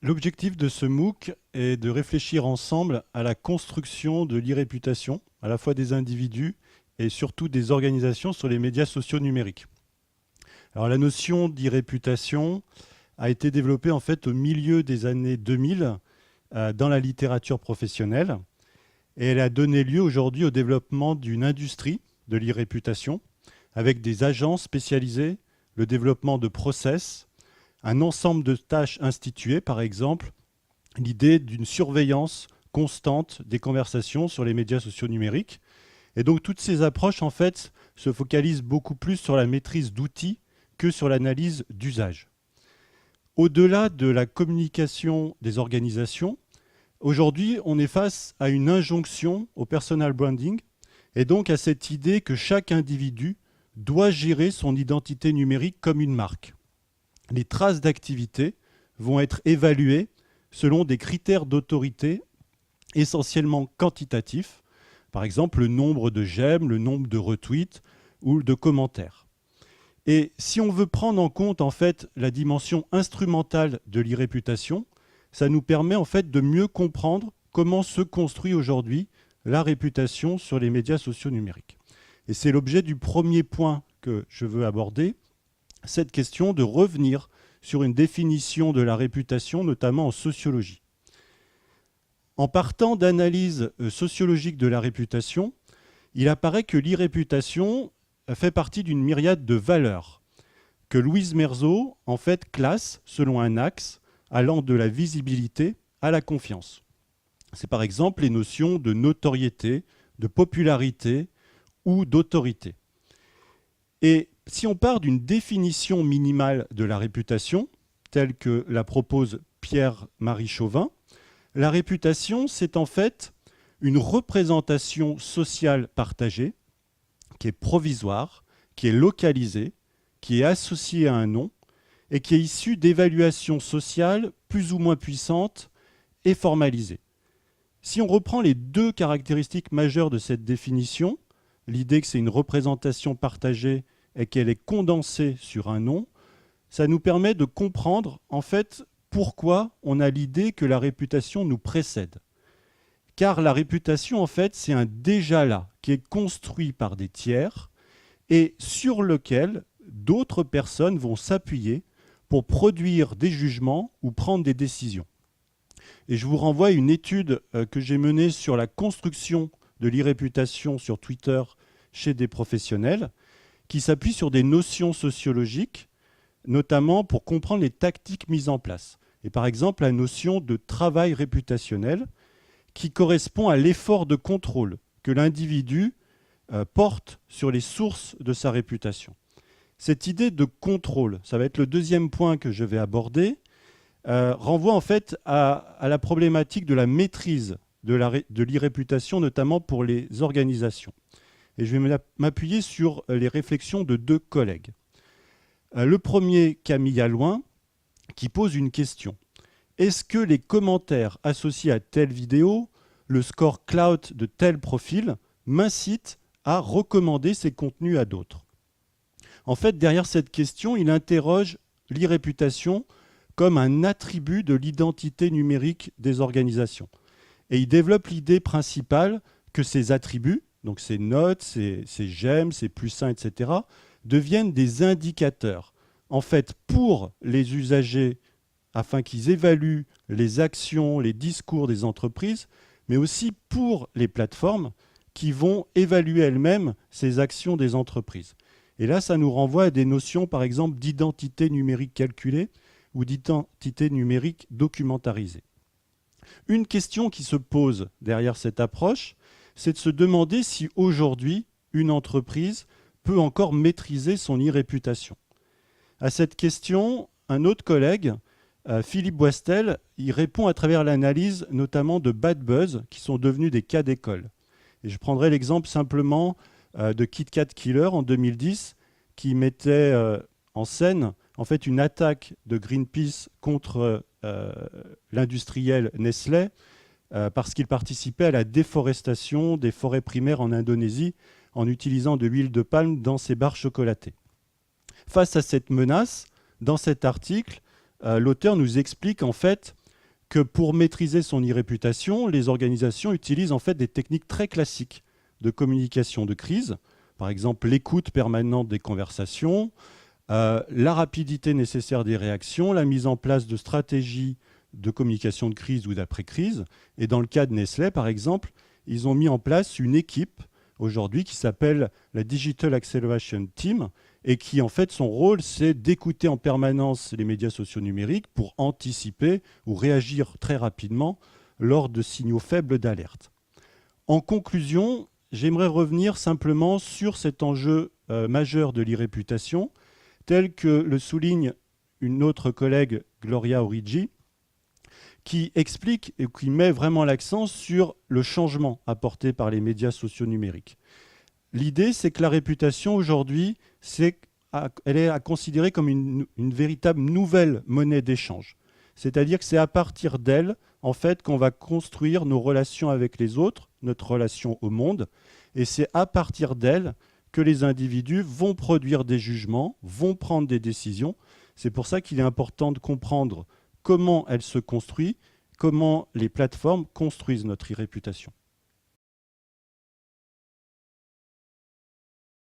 L'objectif de ce MOOC est de réfléchir ensemble à la construction de l'e-réputation, à la fois des individus et surtout des organisations sur les médias sociaux numériques. Alors la notion d'e-réputation a été développée en fait au milieu des années 2000 dans la littérature professionnelle et elle a donné lieu aujourd'hui au développement d'une industrie de l'e-réputation avec des agences spécialisées, le développement de process, un ensemble de tâches instituées, par exemple l'idée d'une surveillance constante des conversations sur les médias sociaux numériques. Et donc toutes ces approches en fait se focalisent beaucoup plus sur la maîtrise d'outils que sur l'analyse d'usage. Au-delà de la communication des organisations, aujourd'hui on est face à une injonction au personal branding et donc à cette idée que chaque individu doit gérer son identité numérique comme une marque. Les traces d'activité vont être évaluées selon des critères d'autorité essentiellement quantitatifs, par exemple le nombre de j'aime, le nombre de retweets ou de commentaires. Et si on veut prendre en compte en fait la dimension instrumentale de l'e-réputation, ça nous permet en fait de mieux comprendre comment se construit aujourd'hui la réputation sur les médias sociaux numériques. Et c'est l'objet du premier point que je veux aborder, cette question de revenir sur une définition de la réputation, notamment en sociologie. En partant d'analyses sociologiques de la réputation, il apparaît que l'e-réputation fait partie d'une myriade de valeurs que Louise Merzot en fait classe selon un axe allant de la visibilité à la confiance. C'est par exemple les notions de notoriété, de popularité ou d'autorité. Et si on part d'une définition minimale de la réputation, telle que la propose Pierre-Marie Chauvin, la réputation, c'est en fait une représentation sociale partagée qui est provisoire, qui est localisée, qui est associée à un nom et qui est issue d'évaluations sociales plus ou moins puissantes et formalisées. Si on reprend les deux caractéristiques majeures de cette définition, l'idée que c'est une représentation partagée et qu'elle est condensée sur un nom, ça nous permet de comprendre en fait pourquoi on a l'idée que la réputation nous précède. Car la réputation, en fait, c'est un déjà là qui est construit par des tiers et sur lequel d'autres personnes vont s'appuyer pour produire des jugements ou prendre des décisions. Et je vous renvoie à une étude que j'ai menée sur la construction de l'e-réputation sur Twitter chez des professionnels qui s'appuie sur des notions sociologiques, notamment pour comprendre les tactiques mises en place. Et par exemple, la notion de travail réputationnel qui correspond à l'effort de contrôle que l'individu porte sur les sources de sa réputation. Cette idée de contrôle, ça va être le deuxième point que je vais aborder, renvoie en fait à la problématique de la maîtrise de l'e-réputation, notamment pour les organisations. Et je vais m'appuyer sur les réflexions de deux collègues. Le premier, Camille Allouin, qui pose une question. Est-ce que les commentaires associés à telle vidéo, le score clout de tel profil, m'incitent à recommander ces contenus à d'autres? En fait, derrière cette question, il interroge l'e-réputation comme un attribut de l'identité numérique des organisations. Et il développe l'idée principale que ces attributs, donc ces notes, ces j'aime, ces plus 1, etc., deviennent des indicateurs, en fait, pour les usagers, afin qu'ils évaluent les actions, les discours des entreprises, mais aussi pour les plateformes qui vont évaluer elles-mêmes ces actions des entreprises. Et là, ça nous renvoie à des notions, par exemple, d'identité numérique calculée ou d'identité numérique documentarisée. Une question qui se pose derrière cette approche, c'est de se demander si aujourd'hui, une entreprise peut encore maîtriser son e-réputation. À cette question, un autre collègue, Philippe Boistel, y répond à travers l'analyse notamment de bad buzz qui sont devenus des cas d'école. Et je prendrai l'exemple simplement de KitKat Killer en 2010 qui mettait en scène en fait une attaque de Greenpeace contre l'industriel Nestlé parce qu'il participait à la déforestation des forêts primaires en Indonésie en utilisant de l'huile de palme dans ses barres chocolatées. Face à cette menace, dans cet article, l'auteur nous explique en fait que pour maîtriser son e-réputation, les organisations utilisent en fait des techniques très classiques de communication de crise, par exemple l'écoute permanente des conversations, la rapidité nécessaire des réactions, la mise en place de stratégies de communication de crise ou d'après-crise. Et dans le cas de Nestlé, par exemple, ils ont mis en place une équipe aujourd'hui qui s'appelle la Digital Acceleration Team et qui, en fait, son rôle, c'est d'écouter en permanence les médias sociaux numériques pour anticiper ou réagir très rapidement lors de signaux faibles d'alerte. En conclusion, j'aimerais revenir simplement sur cet enjeu majeur de l'e-réputation, tel que le souligne une autre collègue, Gloria Origi, qui explique et qui met vraiment l'accent sur le changement apporté par les médias sociaux numériques. L'idée, c'est que la réputation, aujourd'hui, elle est à considérer comme une véritable nouvelle monnaie d'échange. C'est-à-dire que c'est à partir d'elle, en fait, qu'on va construire nos relations avec les autres, notre relation au monde, et c'est à partir d'elle que les individus vont produire des jugements, vont prendre des décisions. C'est pour ça qu'il est important de comprendre comment elle se construit, comment les plateformes construisent notre e-réputation.